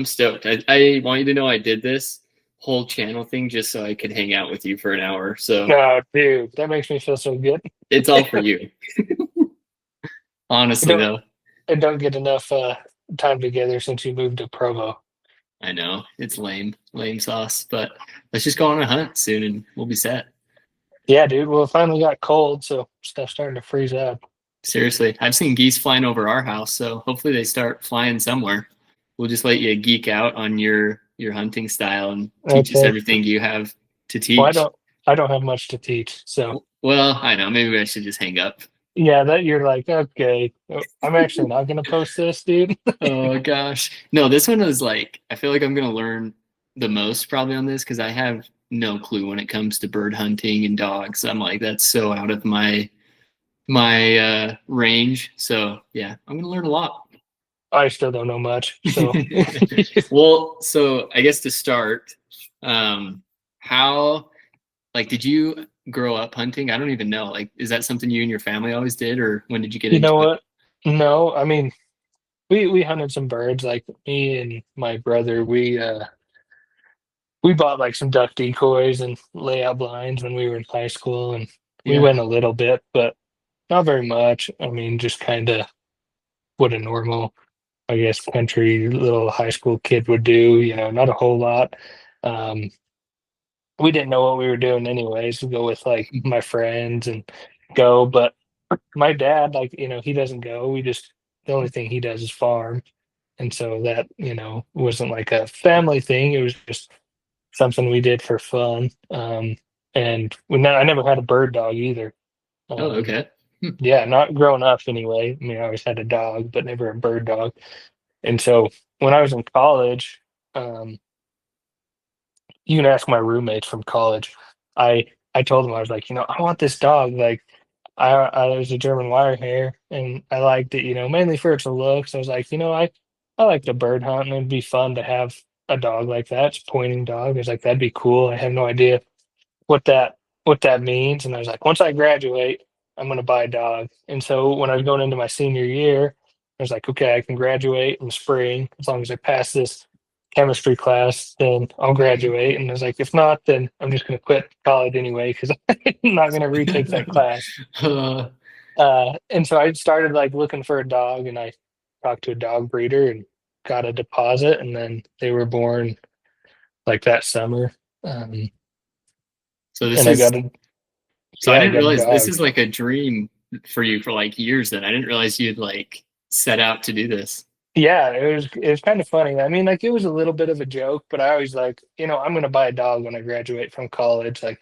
I'm stoked. I want you to know I did this whole channel thing just so I could hang out with you for an hour. So No, dude, that makes me feel so good. it's all for you. I Honestly, don't though, I don't get enough time together since you moved to Provo. I know it's lame sauce, but let's just go on a hunt soon and we'll be set. Yeah, dude. Well, it finally got cold, so stuff's starting to freeze up. Seriously, I've seen geese flying over our house, so hopefully they start flying somewhere. We'll just let you geek out on your hunting style and teach us Okay. everything you have to Well, I teach. don't I don't have much to teach, so Well, I know, maybe I should just hang up. yeah, that you're like, okay, I'm actually not gonna post this, dude. Oh gosh. No, this one was like I feel like I'm gonna learn the most probably on this because I have no clue when it comes to bird hunting and dogs. I'm like, that's so out of my range. So yeah, I'm gonna learn a lot. I still don't know much, so Well, so I guess to start, how like did you grow up hunting? I don't even know. Like, is that something you and your family always did, or when did you get you into know it? what? No, I mean, we hunted some birds, like me and my brother. We bought like some duck decoys and layout blinds when we were in high school, and we Yeah. went a little bit, but not very much. I mean, just kind of what a normal, I guess, country little high school kid would do. Not a whole lot. Um, we didn't know what we were doing anyways. We go with like my friends and go, but my dad, like, he doesn't go. The only thing he does is farm. And so that, wasn't like a family thing. It was just something we did for fun. And I never had a bird dog either. Oh, Um, okay. Hmm. yeah, not growing up anyway. I mean, I always had a dog, but never a bird dog. And so when I was in college, um, you can ask my roommates from college. I told them I was like, I want this dog. Like, I was a German Wirehair, and I liked it, mainly for its looks. I was like, I like to bird hunt, and it'd be fun to have a dog like that. It's a pointing dog. I was like, that'd be cool. I have no idea what that what that means. And I was like, once I graduate, I'm gonna buy a dog. And so when I was going into my senior year, I was like, okay, I can graduate in the spring as long as I pass this chemistry class, then I'll graduate. And I was like, if not, then I'm just gonna quit college anyway because I'm not gonna retake that class. Uh, And so I started like looking for a dog, and I talked to a dog breeder and got a deposit, and then they were born like that summer. Um, so this and I is got a so I yeah, I didn't got a realize this dog. is like a dream for you for like years then. I didn't realize you'd like set out to do this. Yeah, it was kind of funny. I mean, like it was a little bit of a joke, but I always like, I'm gonna buy a dog when I graduate from college, like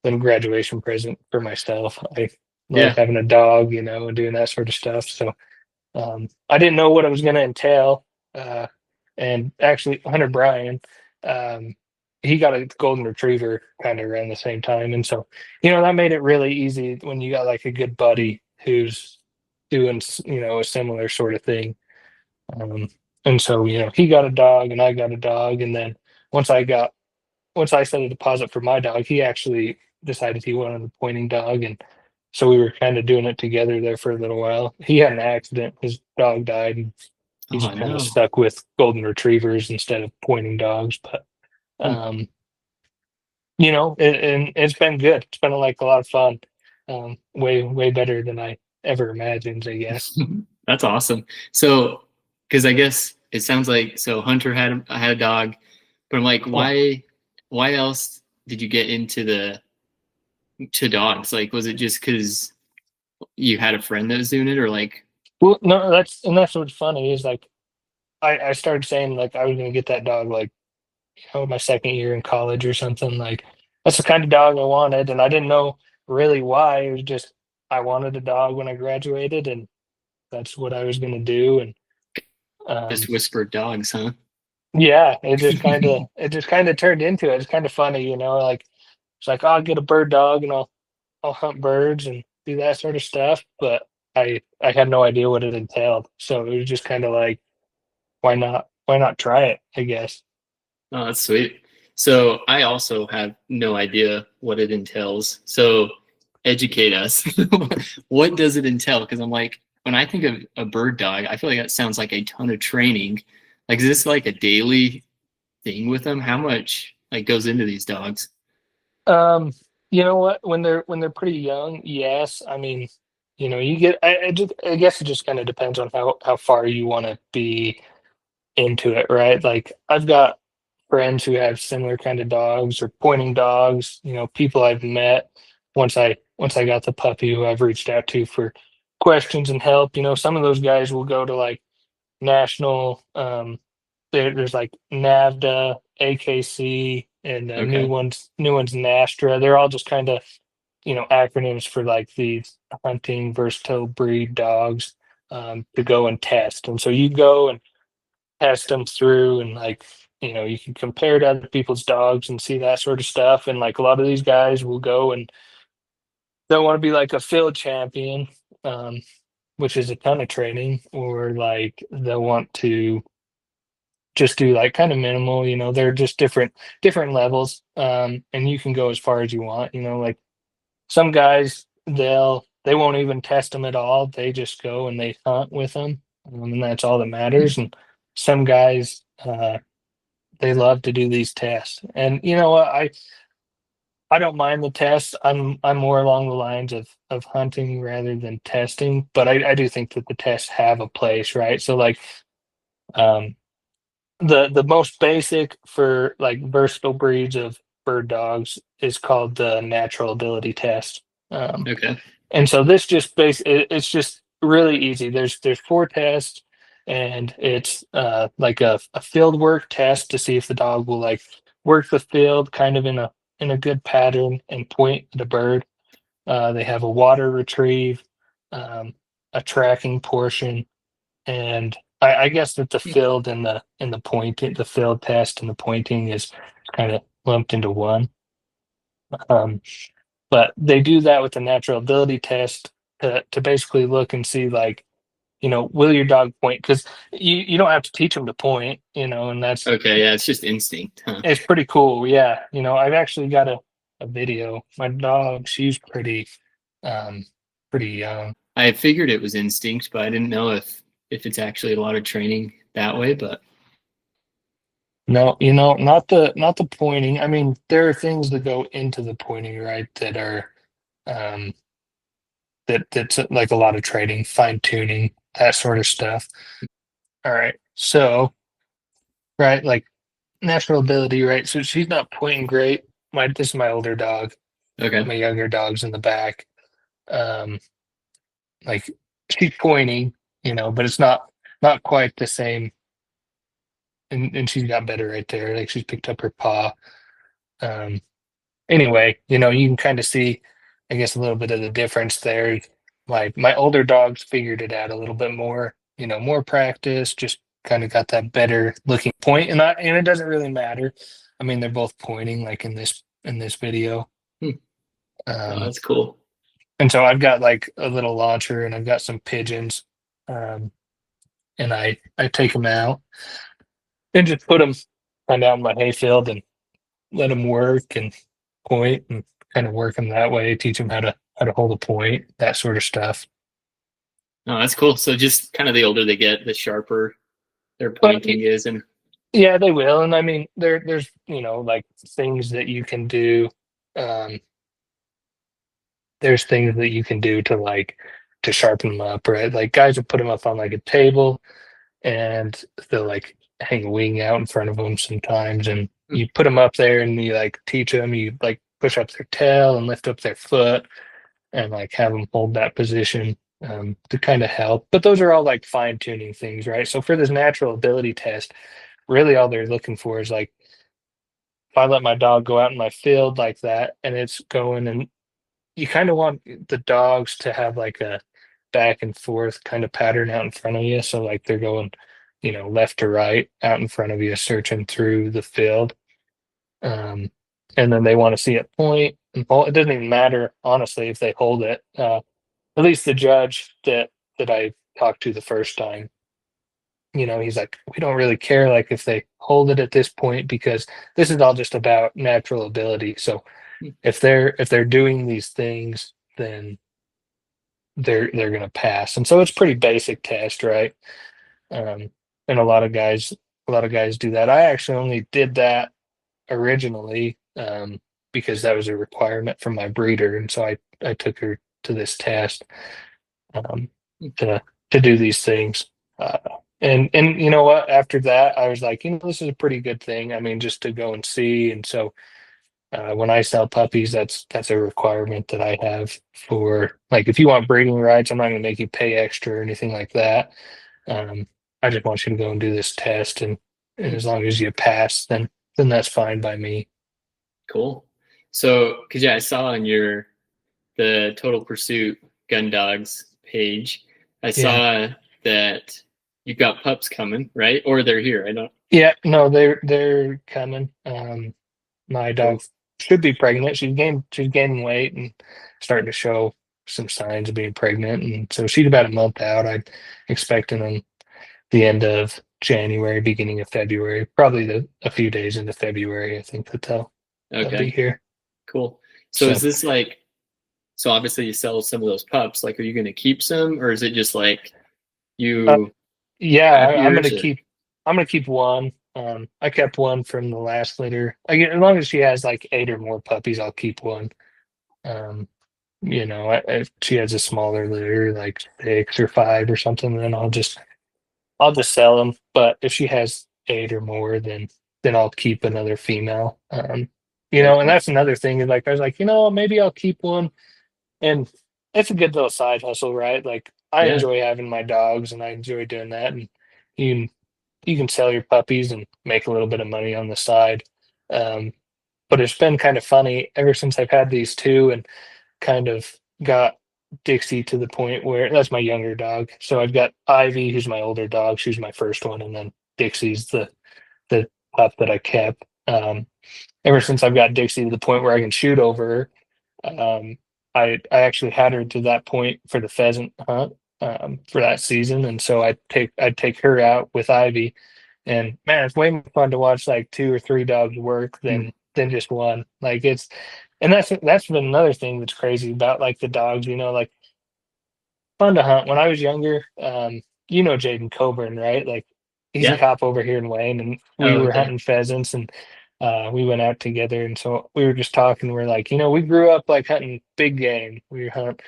little graduation present for myself. I love Yeah. having a dog, and doing that sort of stuff. So I didn't know what it was gonna entail. Uh, and actually Hunter Bryan, um, he got a golden retriever kind of around the same time. And so, that made it really easy when you got like a good buddy who's doing, a similar sort of thing. Um, and so, he got a dog and I got a dog. And then once I got, once I set a deposit for my dog, he actually decided he wanted a pointing dog. And so we were kind of doing it together there for a little while. He had an accident. His dog died, and he Oh just kind of no. stuck with golden retrievers instead of pointing dogs. But, Hmm. um, and it's been good. It's been like a lot of fun. Way, way better than I ever imagined, I guess. That's awesome. So, because I guess it sounds like so Hunter had a dog, but I'm like, Yeah. why else did you get into the to dogs? Like, was it just because you had a friend that was doing it, or like, Well, no, that's what's funny is like I started saying like I was gonna get that dog like my second year in college or something. Like that's the kind of dog I wanted, and I didn't know really why. It was just I wanted a dog when I graduated, and that's what I was gonna do. And just um, whispered dogs, huh? yeah, it just kind of turned into it. It's kind of funny, like it's like, oh, I'll get a bird dog and I'll hunt birds and do that sort of stuff. But I had no idea what it entailed, so it was just kind of like, why not? Why not try it? I guess. Oh, that's sweet. So I also have no idea what it entails. So educate us. What does it entail? Because I'm like, when I think of a bird dog, I feel like that sounds like a ton of training. Like, is this like a daily thing with them? How much like goes into these dogs? Um, you know what? When they're pretty young, yes. I mean, you get. I guess it just kind of depends on how far you want to be into it, right? Like I've got friends who have similar kind of dogs or pointing dogs. People I've met once I got the puppy who I've reached out to for questions and help. Some of those guys will go to like national. There's like NAVHDA, AKC, and new Okay. ones, new ones NASTRA. They're all just kind of acronyms for like these hunting versatile breed dogs to go and test. And so you go and test them through, and like you can compare to other people's dogs and see that sort of stuff. And like a lot of these guys will go and they'll want to be like a field champion, um, which is a ton of training, or like they'll want to just do like kind of minimal. They're just different levels, and you can go as far as you want. Like some guys, they won't even test them at all. They just go and they hunt with them, and that's all that matters. And some guys, they love to do these tests. And you know what? I don't mind the tests. I'm more along the lines of hunting rather than testing, but I do think that the tests have a place, right? So like um the most basic for like versatile breeds of bird dogs is called the natural ability test. Um, Okay. and so this just it's just really easy. There's four tests, and it's like a field work test to see if the dog will like work the field kind of in a good pattern and point the bird. They have a water retrieve, um, a tracking portion, and I guess that the field and the pointing, the field test and the pointing is kind of lumped into one. Um, but they do that with the natural ability test to basically look and see like, will your dog point? Because you don't have to teach them to point, and Okay. Yeah, it's just instinct, huh? it's pretty cool. Yeah. I've actually got a video. My dog, she's um pretty young. I figured it was instinct, but I didn't know if it's actually a lot of training that way. But No, not the pointing. I mean, there are things that go into the pointing, right? That are um that's like a lot of training, fine tuning, that sort of stuff. All right. So, right, like natural ability, right? So she's not pointing great. This is my older dog. okay. My younger dog's in the back. Um, like she's pointing, but it's not quite the same. And she's got better right there. Like she's picked up her paw. Um, anyway, you can kind of see, I guess, a little bit of the difference there. My older dogs figured it out a little bit more, more practice, just kind of got that better looking point. And it doesn't really matter. I mean, they're both pointing like in this video. Hmm. Oh, Um, that's cool. and so I've got like a little launcher and I've got some pigeons. Um, and I take them out and just put them kind of out in my hayfield and let them work and point and kind of work them that way, teach them how to hold a point, that sort of stuff. Oh, that's cool. So just kind of the older they get, the sharper their But pointing is, and yeah, they will. And I mean, there's like things that you can do. Um, there's things that you can do to like to sharpen them up, right? Like guys will put them up on like a table and they'll like hang a wing out in front of them sometimes, and hmm, you put them up there and you like teach them, you like push up their tail and lift up their foot and like have them hold that position to kind of help. But those are all like fine tuning things, right? So for this natural ability test, really all they're looking for is like if I let my dog go out in my field like that and it's going, and you kind of want the dogs to have like a back and forth kind of pattern out in front of you. So like they're going, left to right out in front of you, searching through the field. Um, and then they want to see it point and hold. It doesn't even matter, honestly, if they hold it. At least the judge that I talked to the first time, he's like, we don't really care like if they hold it at this point because this is all just about natural ability. So hmm. if they're doing these things, then they're gonna pass. And so it's pretty basic test, right? Um, and a lot of guys a lot of guys do that. I actually only did that originally because that was a requirement from my breeder, and so I took her to this test um, to do these things. Uh, and you know what? After that, I was like, this is a pretty good thing. I mean, just to go and see. And so when I sell puppies, that's a requirement that I have for like if you want breeding rights, I'm not going to make you pay extra or anything like that. Um, I just want you to go and do this test, and as long as you pass, then that's fine by me. Cool. So, because yeah, I saw on the Total Pursuit Gun Dogs page, I Yeah. saw that you've got pups coming, right? Or they're here. I don't. Yeah, no, they're coming. My dog Cool. should be pregnant. She's gaining weight and starting to show some signs of being pregnant, and so she's about a month out. I'm expecting them the end of January, beginning of February, probably a few days into February. I think that they'll be Okay. here. Cool. So is So this like? So obviously you sell some of those pups. Like, are you going to keep some, or is it just like uh, you yeah, have I'm yours? gonna Or keep one. I kept one from the last litter. As long as she has like 8 or more puppies, I'll keep one. Um, if she has a smaller litter, like 6 or 5 or something, then I'll just sell them. But if she has 8 or more, then I'll keep another female. And okay. that's another thing is like I was like, maybe I'll keep one, and it's a good little side hustle, right? Like I Yeah. enjoy having my dogs, and I enjoy doing that, and you can you can sell your puppies and make a little bit of money on the side. Um, but it's been kind of funny ever since I've had these two, and kind of got Dixie to the point where that's my younger dog. So I've got Ivy, who's my older dog. She's my first one, and then Dixie's the pup that I kept. Ever since I've got Dixie to the point where I can shoot over her, I actually had her to that point for the pheasant hunt for that season, and so I'd take her out with Ivy, and man, it's way more fun to watch like 2 or 3 dogs work Hmm. than just one. Like and that's been another thing that's crazy about like the dogs. Like fun to hunt. When I was younger, Jaden Coburn, right? Like he's a Yeah. cop over here in Wayne, and we Oh, were okay. hunting pheasants, and we went out together, and so we were just talking. We're like, we grew up like hunting big game. We hunt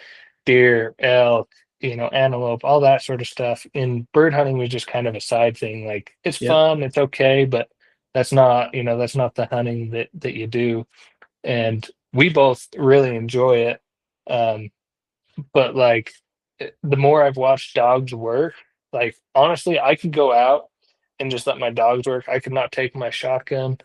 deer, elk, antelope, all that sort of stuff. And bird hunting was just kind of a side thing. Like it's Yep. fun, it's okay, but that's not the hunting that you do. And we both really enjoy it. Um, but like the more I've watched dogs work, like honestly, I could go out and just let my dogs work. I could not take my shotgun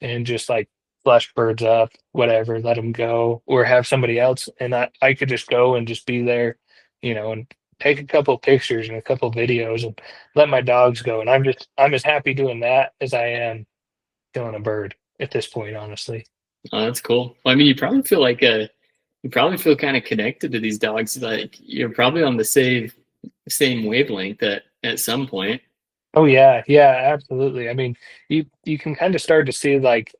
and just like flush birds up, whatever, let them go, or have somebody else, and I could just go and just be there, and take a couple pictures and a couple videos and let my dogs go. And I'm as happy doing that as I am killing a bird at this point, honestly. Oh, that's cool. Well, I mean, you probably feel kind of connected to these dogs. Like you're probably on the same wavelength at some point. Oh yeah, yeah, absolutely. I mean, you can kind of start to see like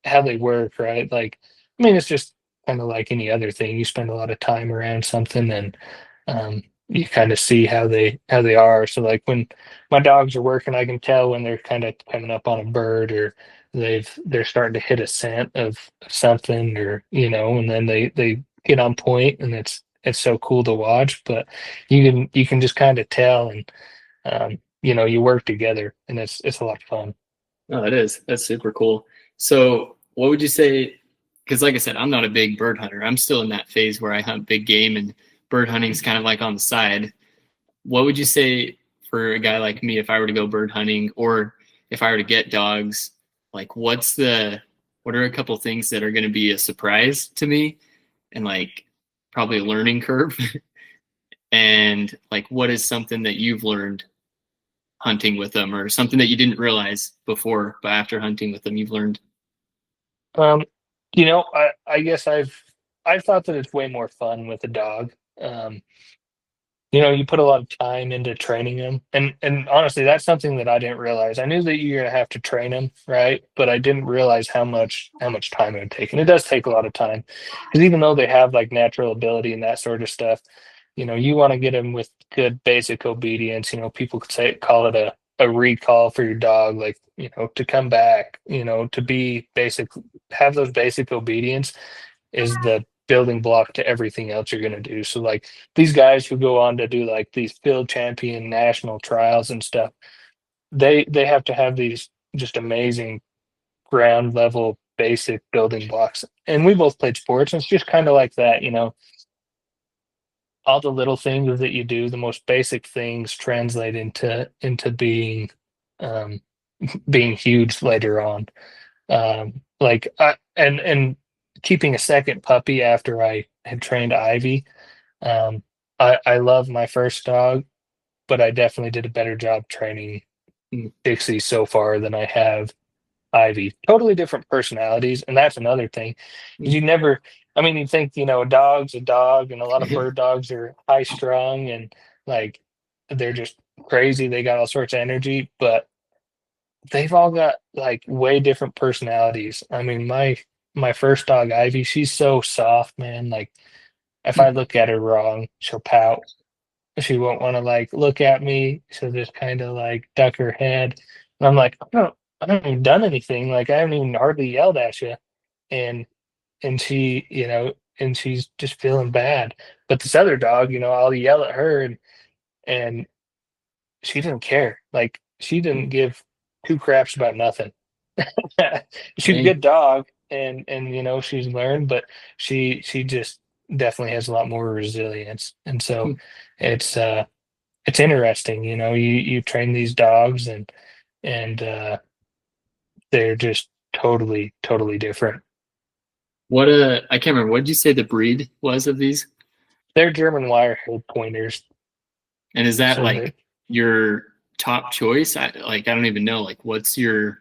how they work, right? Like, I mean, it's just kind of like any other thing. You spend a lot of time around something, and you kind of see how they are. So like when my dogs are working, I can tell when they're kind of coming up on a bird, or they're starting to hit a scent of something, or and then they get on point, and it's so cool to watch. But you can just kind of tell, and you work together, and it's a lot of fun. Oh, it is. That's super cool. So, what would you say? Because, like I said, I'm not a big bird hunter. I'm still in that phase where I hunt big game, and bird hunting's kind of like on the side. What would you say for a guy like me if I were to go bird hunting, or if I were to get dogs? Like, what are a couple things that are going to be a surprise to me, and like probably a learning curve? And like, what is something that you've learned hunting with them, or something that you didn't realize before, but after hunting with them, you've learned? Um, I guess I've thought that it's way more fun with a dog. Um, you put a lot of time into training them, and honestly, that's something that I didn't realize. I knew that you're gonna have to train them, right? But I didn't realize how much time it would take, and it does take a lot of time because even though they have like natural ability and that sort of stuff, you want to get them with good basic obedience. People could call it a recall for your dog, like, to come back, to be basic, have those basic obedience is the building block to everything else you're going to do. So like these guys who go on to do like these field champion national trials and stuff, they have to have these just amazing ground level basic building blocks. And we both played sports, and it's just kind of like that, all the little things that you do, the most basic things translate into being um being huge later on. Like and keeping a second puppy after I had trained Ivy. um I love my first dog, but I definitely did a better job training Mm. Dixie so far than I have Ivy. Totally different personalities, and that's another thing. Because Mm. you never, I mean, you think, a dog's a dog, and a lot of bird dogs are high strung and like they're just crazy. They got all sorts of energy, but they've all got like way different personalities. I mean, my first dog, Ivy, she's so soft, man. Like if I look at her wrong, she'll pout. She won't want to like look at me. She'll just kind of like duck her head. And I'm like, I haven't even done anything. Like I haven't even hardly yelled at you. And and she, and she's just feeling bad. But this other dog, I'll yell at her and she didn't care. Like she didn't Mm. give two craps about nothing. She's a Dang. good dog and she's learned, but she just definitely has a lot more resilience. And so Mm. it's it's interesting, you train these dogs and they're just totally different. What I can't remember. What did you say the breed was of these? They're German Wirehaired Pointers. And is that So they like your top choice? I don't even know. Like, what's your?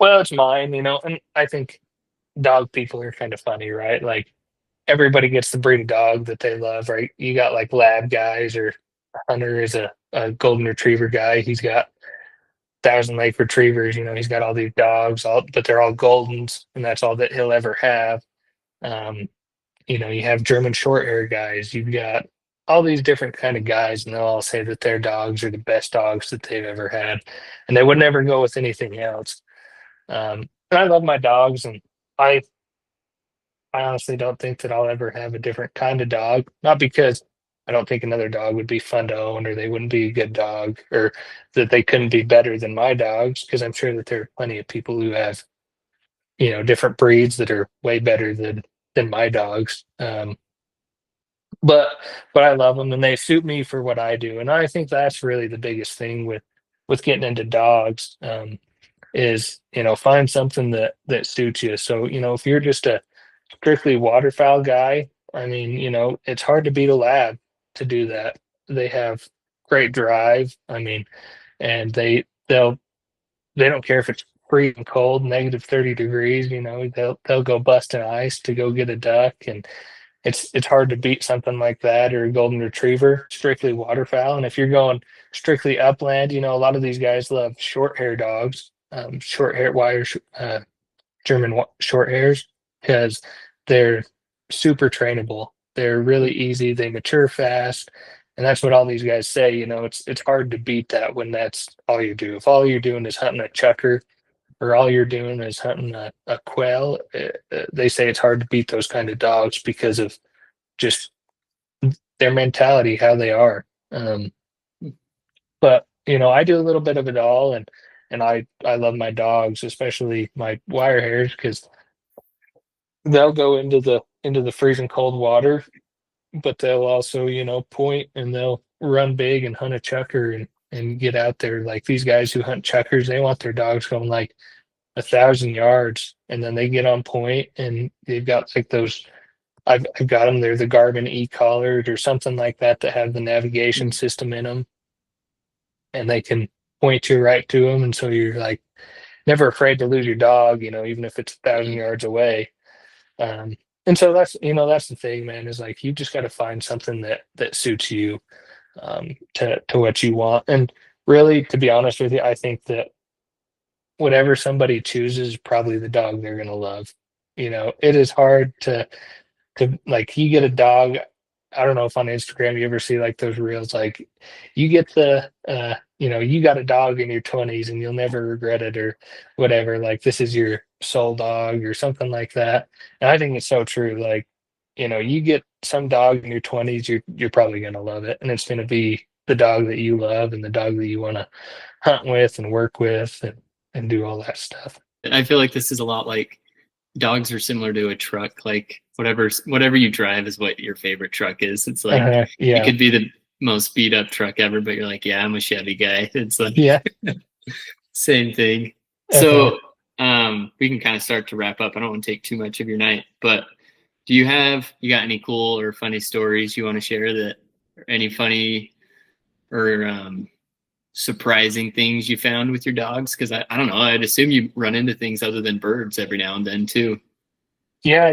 well, it's mine, and I think dog people are kind of funny, right? Like everybody gets the breed of dog that they love, right? You got like lab guys, or Hunter is a golden retriever guy. He's got Thousand Lake retrievers. He's got all these dogs, but they're all Goldens, and that's all that he'll ever have. Um, you have German short hair guys. You've got all these different kind of guys, and they'll all say that their dogs are the best dogs that they've ever had, and they would never go with anything else. And I love my dogs, and I I honestly don't think that I'll ever have a different kind of dog. Not because I don't think another dog would be fun to own, or they wouldn't be a good dog, or that they couldn't be better than my dogs, because I'm sure that there are plenty of people who have, different breeds that are way better than my dogs. But I love them, and they suit me for what I do. And I think that's really the biggest thing with getting into dogs, is, find something that suits you. So, if you're just a strictly waterfowl guy, I mean, it's hard to beat a lab to do that. They have great drive. I mean, and they don't care if it's freezing cold, -30 degrees, they'll go busting ice to go get a duck. And it's hard to beat something like that, or a golden retriever, strictly waterfowl. And if you're going strictly upland, a lot of these guys love short hair dogs, short hair wires, German short hairs, because they're super trainable. They're really easy. They mature fast, and that's what all these guys say. It's hard to beat that when that's all you do. If all you're doing is hunting a chucker, or all you're doing is hunting a quail, they say it's hard to beat those kind of dogs because of just their mentality, how they are. But I do a little bit of it all, and I love my dogs, especially my wire hairs, because they'll go into the freezing cold water, but they'll also, point, and they'll run big and hunt a chucker and get out there. Like these guys who hunt chuckers, they want their dogs going like 1,000 yards, and then they get on point, and they've got like those. I've got them. They're the Garmin e-collars or something like that have the navigation Mm. system in them, and they can point you right to them, and so you're like never afraid to lose your dog, even if it's 1,000 yards away. Um, and so that's the thing, man, is like you just got to find something that suits you, to what you want. And really, to be honest with you, I think that whatever somebody chooses is probably the dog they're gonna love. It is hard to like you get a dog. I don't know if on Instagram you ever see like those reels, like you get the, you got a dog in your 20s and you'll never regret it or whatever. Like this is your soul dog or something like that. And I think it's so true. Like, you get some dog in your 20s, you're probably gonna love it, and it's gonna be the dog that you love and the dog that you want to hunt with and work with and do all that stuff. I feel like this is a lot like dogs are similar to a truck. Like whatever you drive is what your favorite truck is. It's like it Yeah, could be the most beat up truck ever, but you're like, yeah, I'm a Chevy guy. It's like yeah. same thing. Uh-huh. So we can kind of start to wrap up. I don't want to take too much of your night, but you got any cool or funny stories you want to share, that any funny or surprising things you found with your dogs? Because I don't know, I'd assume you run into things other than birds every now and then too. Yeah,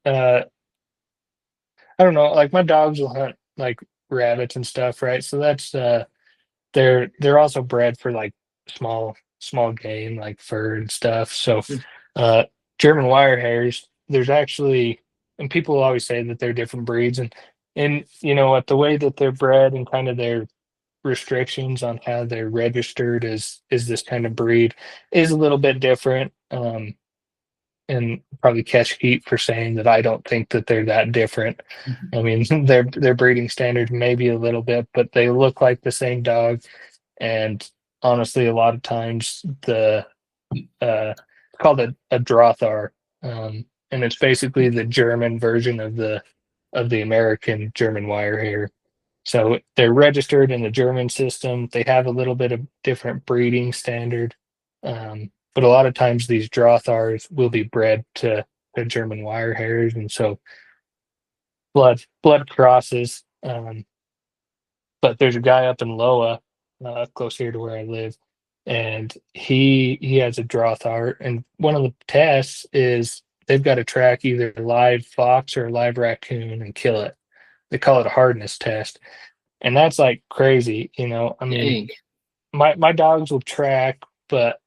uh, I don't know, like my dogs will hunt like rabbits and stuff, right? So that's they're also bred for like small game like fur and stuff. So uh German wire hairs, there's actually, and people always say that they're different breeds, and you know what, the way that they're bred and kind of their restrictions on how they're registered is this kind of breed is a little bit different. And probably catch heat for saying that I don't think that they're that different. I mean, their breeding standards maybe a little bit, but they look like the same dog. And honestly, a lot of times it's called a Drothar, and it's basically the German version of the American German Wirehair. So they're registered in the German system. They have a little bit of different breeding standard, but a lot of times these Drothars will be bred to German Wirehairs, and so blood crosses. But there's a guy up in Loa, close here to where I live, and he has a Drothar, and one of the tests is they've got to track either a live fox or a live raccoon and kill it. They call it a hardness test, and that's like crazy. I mean, Dang. my dogs will track, but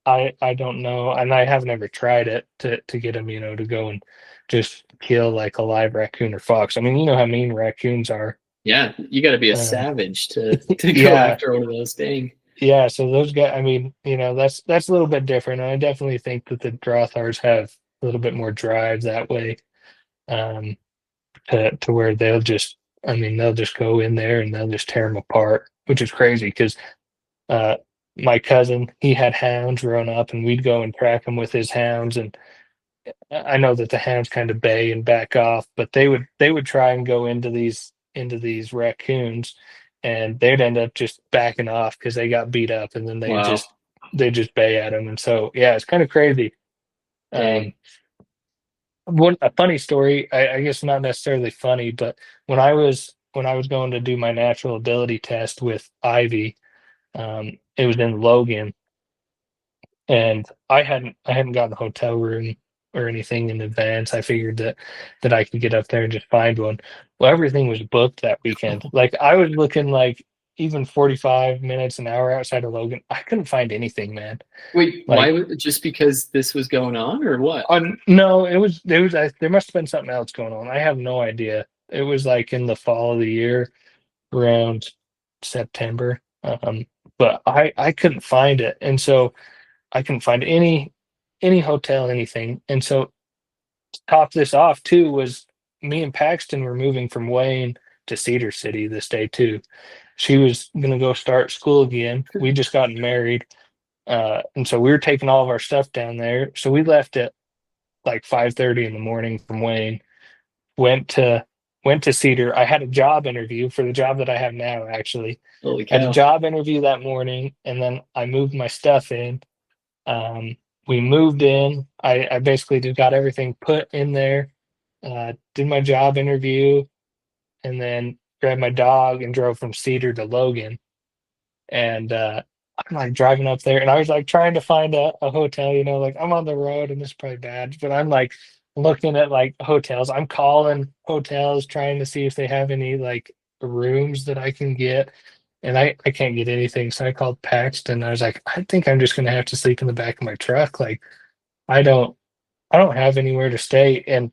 I don't know, and I haven't ever tried it to get them, to go and just kill like a live raccoon or fox. I mean, you know how mean raccoons are. Yeah, you got to be a Um, savage to go yeah, after one of those. Dang. yeah. So those guys, I mean, that's a little bit different, and I definitely think that the Drothars have a little bit more drive that way, um, to where I mean, they'll just go in there and they'll just tear them apart, which is crazy because uh, my cousin, he had hounds growing up, and we'd go and track them with his hounds. And I know that the hounds kind of bay and back off, but they would try and go into these raccoons, and they'd end up just backing off because they got beat up, and then Wow. they just bay at them. And so yeah, it's kind of crazy. Dang. Um, one a funny story, I guess not necessarily funny, but when I was going to do my natural ability test with Ivy, it was in Logan, and I hadn't gotten a hotel room or anything in advance. I figured that I could get up there and just find one. Well, everything was booked that weekend. Like I was looking like even 45 minutes an hour outside of Logan. I couldn't find anything, man. Wait, why Like would just because this was going on or what? no, there must have been something else going on. I have no idea. It was like in the fall of the year around September. But I couldn't find it. And so I couldn't find any hotel, anything. And so to top this off too was me and Paxton were moving from Wayne to Cedar City this day too. She was gonna go start school again. We just gotten married. And so we were taking all of our stuff down there. So we left at like 5:30 in the morning from Wayne, went to went to Cedar. I had a job interview for the job that I have now, actually. Holy I had a cow. job interview that morning, and then I moved my stuff in. We moved in. I basically just got everything put in there, did my job interview, and then grabbed my dog and drove from Cedar to Logan. And I'm like driving up there, and I was like trying to find a hotel, like I'm on the road, and this is probably bad, but I'm like looking at like hotels. I'm calling hotels trying to see if they have any like rooms that I can get. And I can't get anything. So I called Paxton. I was like, I think I'm just gonna have to sleep in the back of my truck. Like I don't I don't have anywhere to stay. And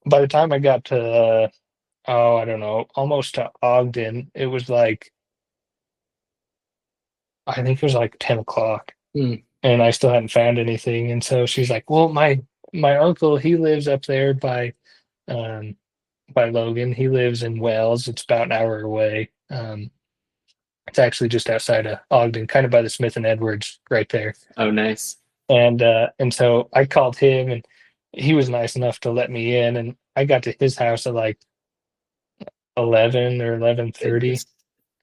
by the time I got to, oh, I don't know, almost to Ogden, it was like, I think it was like 10 o'clock, Hmm. and I still hadn't found anything. And so she's like, well, my uncle, he lives up there um, by Logan. He lives in Wells. It's about an hour away. It's actually just outside of Ogden, kind of by the Smith and Edwards right there. Oh, nice. And so I called him, and he was nice enough to let me in, and I got to his house at like 11 or 11:30, Goodness.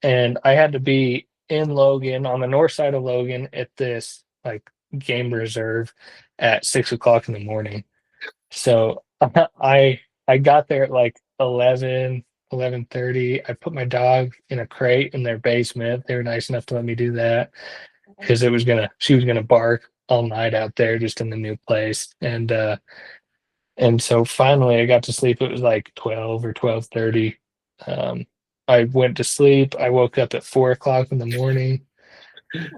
and I had to be in Logan on the north side of Logan at this like game reserve at 6 o'clock in the morning. So I got there at like 11:30. I put my dog in a crate in their basement. They were nice enough to let me do that because she was gonna bark all night out there just in the new place. And so finally I got to sleep. It was like 12 or 12:30. I went to sleep. I woke up at 4 o'clock in the morning,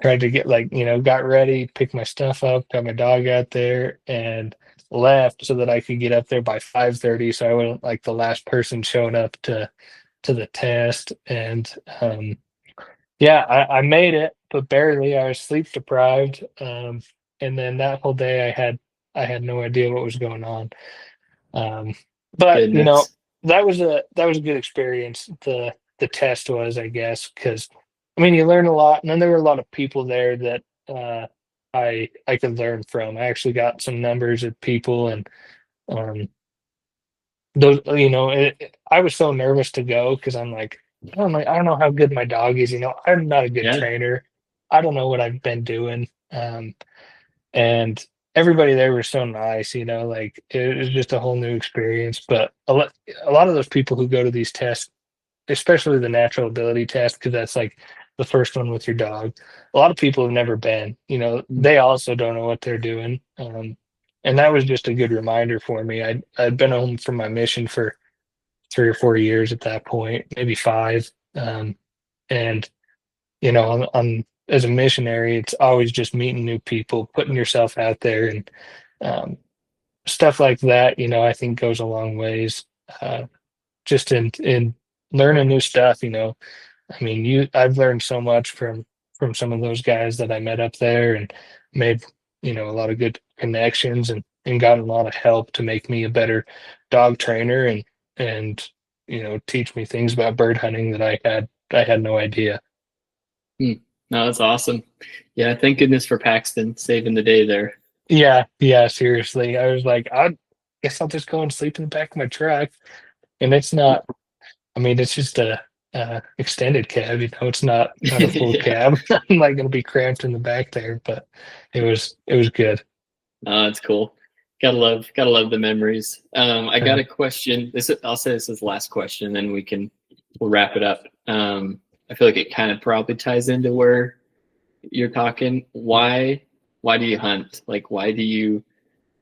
tried to get like, got ready, picked my stuff up, got my dog out there, and left so that I could get up there by 5:30. So I wasn't like the last person showing up to the test. And yeah, I made it, but barely. I was sleep deprived. And then that whole day I had no idea what was going on. Um, but Goodness. that was a good experience. The test was, I guess, because I mean you learn a lot, and then there were a lot of people there that I could learn from. I actually got some numbers of people, and um, those I was so nervous to go because I'm like I don't know how good my dog is. I'm not a good Yeah. trainer. I don't know what I've been doing. And everybody there was so nice, like it was just a whole new experience. But a lot of those people who go to these tests, especially the natural ability test, because that's like the first one with your dog, a lot of people have never been. Mm. They also don't know what they're doing. And that was just a good reminder for me. I'd been home from my mission for 3 or 4 years at that point, maybe five. And as a missionary, it's always just meeting new people, putting yourself out there, and um, stuff like that. I think goes a long ways. Just in learning new stuff. I mean, I've learned so much from some of those guys that I met up there, and made a lot of good connections, and got a lot of help to make me a better dog trainer, and teach me things about bird hunting that I had no idea. Hmm. No, that's awesome. Yeah, thank goodness for Paxton saving the day there. Yeah, yeah, seriously. I was like, I guess I'll just go and sleep in the back of my truck. And it's not, I mean, it's just a extended cab, it's not a full Yeah. cab. I'm like gonna be cramped in the back there, but it was good. That's cool. Gotta love the memories. I got Uh, a question. I'll say this is the last question, then we'll wrap it up. I feel like it kind of probably ties into where you're talking. Why do you hunt? Like, why do you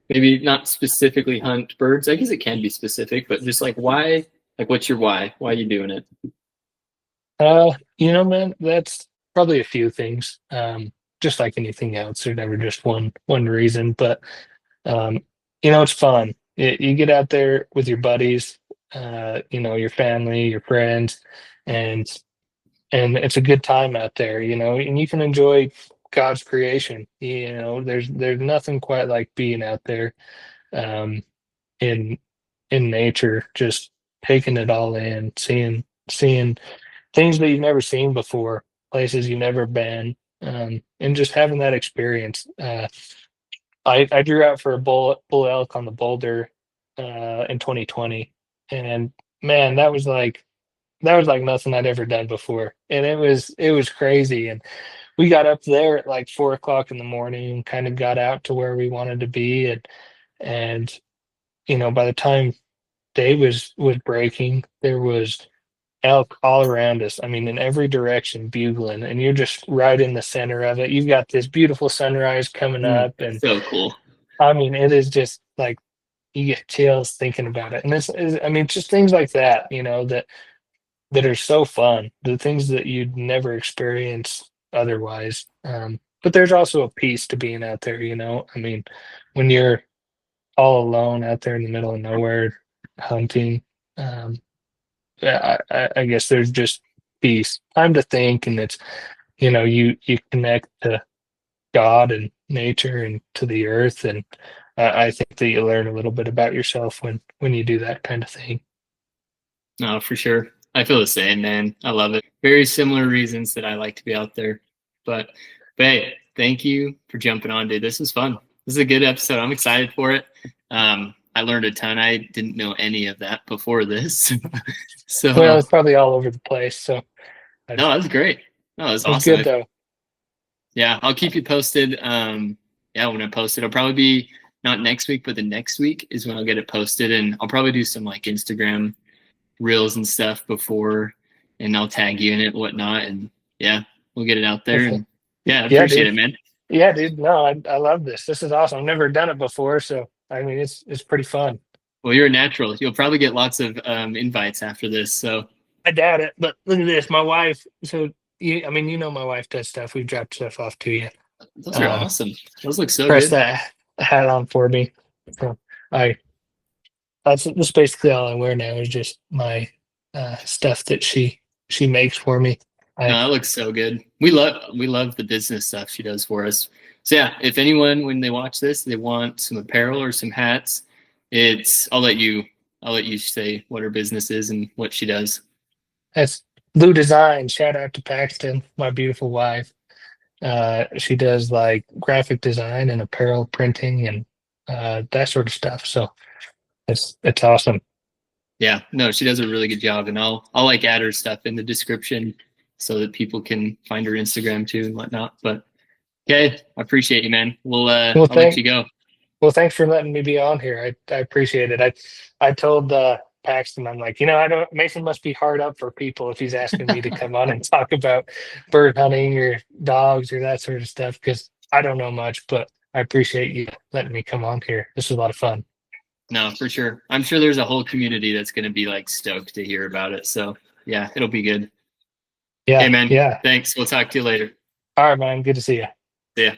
maybe not specifically hunt birds? I guess it can be specific, but just like why? Like, what's your why? Why are you doing it? Man, that's probably a few things. Just like anything else, there's never just one reason, but um, it's fun. You get out there with your buddies, your family, your friends, and it's a good time out there, and you can enjoy God's creation. There's nothing quite like being out there um, in nature, just taking it all in, seeing things that you've never seen before, places you've never been, and just having that experience. I drew out for a bull elk on the Boulder in 2020, and man, that was like nothing I'd ever done before, and it was crazy. And we got up there at like 4 o'clock in the morning, kind of got out to where we wanted to be, and by the time day was breaking, there was elk all around us. I mean, in every direction, bugling, and you're just right in the center of it. You've got this beautiful sunrise coming up, and So cool. I mean, it is just like you get chills thinking about it. And I mean, just things like that, that are so fun, the things that you'd never experience otherwise. But there's also a peace to being out there. I mean, when you're all alone out there in the middle of nowhere, hunting. Yeah, I guess there's just peace, time to think, and it's you connect to God and nature and to the earth, and I think that you learn a little bit about yourself when you do that kind of thing. No, for sure. I feel the same, man. I love it. Very similar reasons that I like to be out there. But hey, thank you for jumping on, dude. This was fun. This is a good episode. I'm excited for it. I learned a ton. I didn't know any of that before this. Well, So it's probably all over the place, so no, it that was great. No, it was was awesome. good though. Yeah, I'll keep you posted. Yeah, when I post it, I'll probably be not next week, but the next week is when I'll get it posted, and I'll probably do some like Instagram reels and stuff before, and I'll tag you in it and whatnot, and yeah, we'll get it out there. Okay. And yeah, I Yeah, appreciate dude. it, man. Yeah, dude. No, I love this. This is awesome. I've never done it before, so I mean, it's pretty fun. Well, you're a natural. You'll probably get lots of invites after this. So I doubt it, but look at this. My wife. So I mean, my wife does stuff. We've dropped stuff off to you. those are Um, awesome. Those look so Press good. that hat on for me. So I that's basically all I wear now is just my stuff that she makes for me. No, I that looks so good. We love the business stuff she does for us. So yeah, if anyone when they watch this, they want some apparel or some hats, I'll let you say what her business is and what she does. That's Blue Design. Shout out to Paxton, my beautiful wife. She does like graphic design and apparel printing and that sort of stuff. So it's awesome. Yeah, no, she does a really good job, and I'll like add her stuff in the description so that people can find her Instagram too and whatnot. But okay, I appreciate you, man. Well, I'll let you go. thanks for letting me be on here. I appreciate it. I told Paxton, I'm like, I don't. Mason must be hard up for people if he's asking me to come on and talk about bird hunting or dogs or that sort of stuff because I don't know much, but I appreciate you letting me come on here. This was a lot of fun. No, for sure. I'm sure there's a whole community that's going to be like stoked to hear about it. So yeah, it'll be good. Hey, Yeah, man. yeah. Thanks. We'll talk to you later. All right, man. Good to see you. See ya.